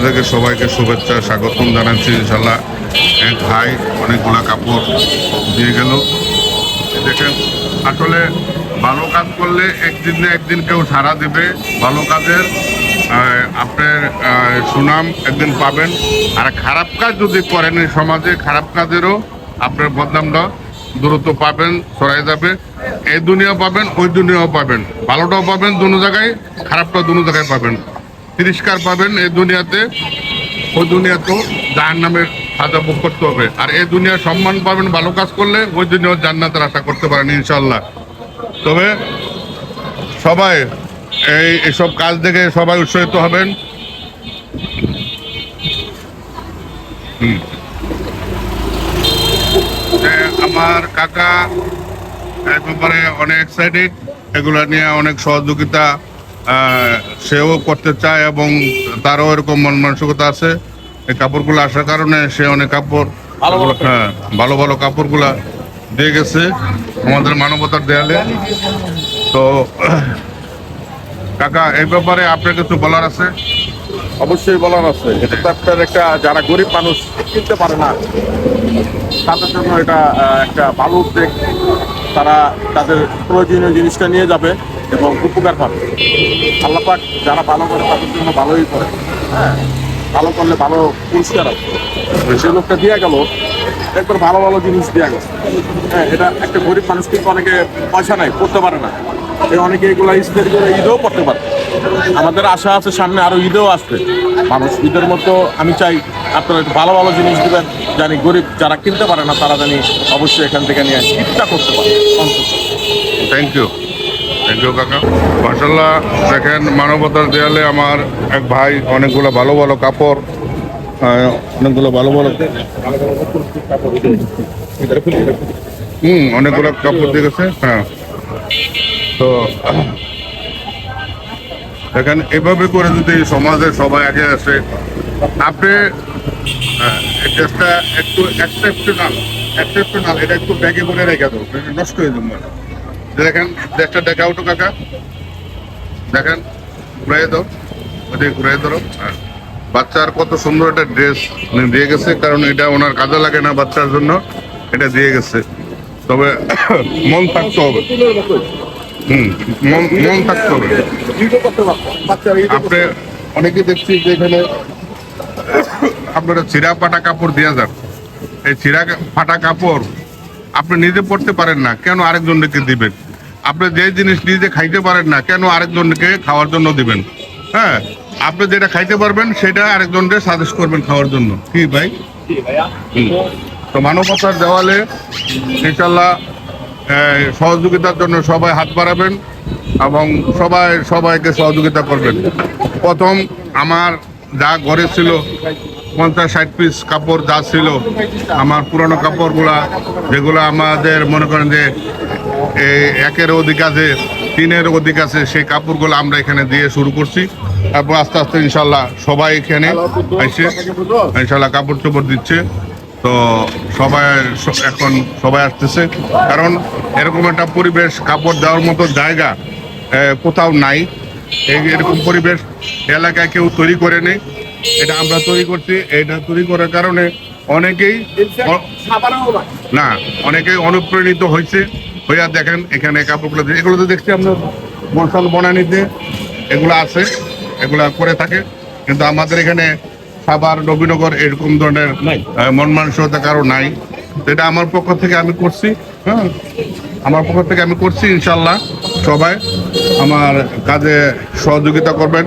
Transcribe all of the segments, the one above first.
থেকে সবাইকে শুভেচ্ছা স্বাগতম জানাচ্ছি। ইনশাল্লাহ এক ভাই অনেকগুলা কাপড় দিয়ে গেল। দেখেন, আসলে ভালো কাজ করলে একদিন না একদিন কেউ সাড়া দেবে। ভালো কাজের আপনার সুনাম একদিন পাবেন। আর খারাপ কাজ যদি করেন এই সমাজে, খারাপ কাজেরও আপনার বদনামটা দ্রুত পাবেন, ছড়াই যাবে। এই দুনিয়া পাবেন, ওই দুনিয়াও পাবেন। ভালোটাও পাবেন দুনো জায়গায়, খারাপটাও দুনো জায়গায় পাবেন। তিরস্কার পাবেন এই দুনিয়াতে, ওই দুনিয়াতেও জাহান্নামের সাজা ভোগ করতে হবে। আর এই দুনিয়ার সম্মান পাবেন ভালো কাজ করলে, ওই দুনিয়াও জান্নাতের আশা করতে পারেন ইনশাল্লাহ। তবে সবাই এইসব কাজ দেখে সবাই উৎসাহিত হবেন। আমার কাকা এই ব্যাপারে অনেক এক্সাইটেড, এগুলা নিয়ে অনেক সহযোগিতা সেও করতে চায় এবং তারও এরকম মন মানসিকতা আছে। এই কাপড়গুলো আসার কারণে সে অনেক কাপড়, হ্যাঁ, ভালো ভালো কাপড়গুলা দিয়ে গেছে আমাদের মানবতার দেয়ালে। তো কাকা, এই ব্যাপারে আপনার কিছু বলার আছে? অবশ্যই বলার আছে। এটা তো আপনার একটা, যারা গরিব মানুষ কিনতে পারে না তাদের জন্য এটা একটা ভালো উদ্যোগ। তারা তাদের প্রয়োজনীয় জিনিসটা নিয়ে যাবে এবং উপকার পাবে। আল্লাহ পাক যারা ভালো করে তাদের জন্য ভালোই করে। হ্যাঁ, ভালো করলে ভালো পুরস্কার আছে। সে লোকটা দিয়ে গেল, একবার ভালো ভালো জিনিস দেওয়া গেছে। হ্যাঁ, এটা একটা গরিব মানুষ কিন্তু অনেকে পয়সা নাই, করতে পারে না। অনেকে এগুলো ঈদেও করতে পারে। আমাদের আশা আছে সামনে আরো ঈদেও আসবে। মানুষ ঈদের মতো আমি চাই আপনারা একটু ভালো ভালো জিনিস দেবেন, জানি গরিব যারা কিনতে পারে না তারা জানি অবশ্যই এখান থেকে নিয়ে ইচ্ছা করতে পারে অন্তত। থ্যাংক ইউ কাকা। মাশাআল্লাহ, দেখেন মানবতার দেয়ালে আমার এক ভাই অনেকগুলো ভালো ভালো কাপড়, অনেকগুলো ভালো ভালো অনেকগুলো কাপড় দিয়ে গেছে। হ্যাঁ, তো দেখেন এভাবে করে যদি সমাজে সবাই আগে আসে, আপনি চেষ্টা একটু এক্সেপশনাল, এটা একটু ব্যাগে করে রেখে দেবো, নষ্ট হয়ে যাবে। দেখেন দেশটা দেখা উঠো কাকা, দেখেন ঘুরাই দাও, ওইটাই ঘুরাই ধরো। বাচ্চার কত সুন্দর একটা ড্রেস দিয়ে গেছে, কারণ এটা ওনার কাজে লাগে না, বাচ্চার জন্য এটা দিয়ে গেছে। তবে মন থাকতে হবে, মন থাকতে হবে। আপনি অনেকে দেখছি যে এখানে আপনারা ছিঁড়া ফাটা কাপড় দিয়ে যান। এই ছিঁড়া ফাটা কাপড় আপনি নিজে পড়তে পারেন না, কেন আরেকজনকে দিবেন? আপনি যে জিনিস নিজে খাইতে পারেন না, কেন আরেকজনকে খাওয়ার জন্য দিবেন? হ্যাঁ, আপনি যেটা খাইতে পারবেন সেটা আরেকজনকে সাজেস্ট করবেন খাওয়ার জন্য। কি ভাই? তো মানবতার দেওয়ালে ইনশাল্লাহ সহযোগিতার জন্য সবাই হাত বাড়াবেন এবং সবাইকে সহযোগিতা করবেন। প্রথম আমার যা ঘরে ছিল 50-60 পিস কাপড় যা ছিল, আমার পুরনো কাপড়গুলা, যেগুলো আমাদের মনে করেন যে একের অধিক আছে, 3-এর অধিক আছে, সেই কাপড়গুলো আমরা এখানে দিয়ে শুরু করছি। তারপর আস্তে আস্তে ইনশাল্লাহ সবাই এখানে এসে ইনশাল্লাহ কাপড় চোপড় দিচ্ছে। তো এখন সবাই আসতেছে, কারণ এরকম একটা পরিবেশ, কাপড় দেওয়ার মতো জায়গা কোথাও নাই। এরকম পরিবেশ এলাকায় কেউ তৈরি করে নেই, এটা আমরা তৈরি করছি। এটা তৈরি করার কারণে অনেকেই অনুপ্রাণিত হয়েছে হইয়া। দেখেন এখানে কাপড়গুলো, এগুলো তো দেখছি আমরা বর্ষাল বনানীতে এগুলো আছে, এগুলা করে থাকে। কিন্তু আমাদের এখানে সাভার, নবীনগর এরকম ধরনের মন মানসিকতা কারো নাই। এটা আমার পক্ষ থেকে আমি করছি। হ্যাঁ, আমার পক্ষ থেকে আমি করছি। ইনশাল্লাহ সবাই আমার কাজে সহযোগিতা করবেন,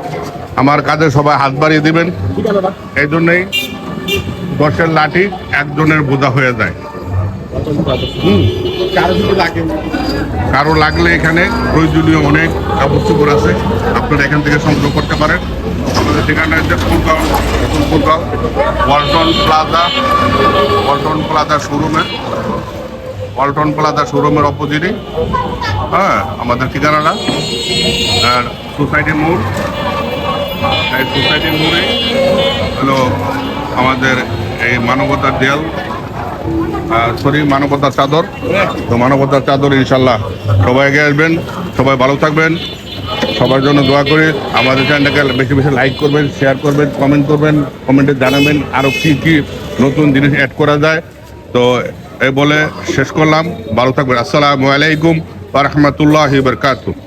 আমার কাজে সবাই হাত বাড়িয়ে দিবেন। এই জন্যই 10-এর লাঠি একজনের বোঝা হয়ে যায়। কারো লাগলে এখানে প্রয়োজনীয় অনেক কাপড় চোপড় আছে, আপনারা এখান থেকে সংগ্রহ করতে পারেন। আমাদের ঠিকানা হচ্ছে ফুলগাঁও ওয়ালটন প্লাজা শোরুমের অপোজিটে। হ্যাঁ, আমাদের ঠিকানাটা আর সোসাইটি মোড়। এই সোসাইটি মোড়ে হলো আমাদের এই মানবতার দেয়াল, মানবতার চাদর। তো মানবতার চাদর ইনশাল্লাহ সবাই এগিয়ে আসবেন, সবাই ভালো থাকবেন। সবার জন্য দোয়া করি। আমাদের চ্যানেলটাকে বেশি বেশি লাইক করবেন, শেয়ার করবেন, কমেন্ট করবেন, কমেন্টে জানাবেন আরও কী কী নতুন জিনিস অ্যাড করা যায়। তো এই বলে শেষ করলাম। ভালো থাকবেন। আসসালামু আলাইকুম ওয়া রাহমাতুল্লাহি ওয়া বারাকাতুহু।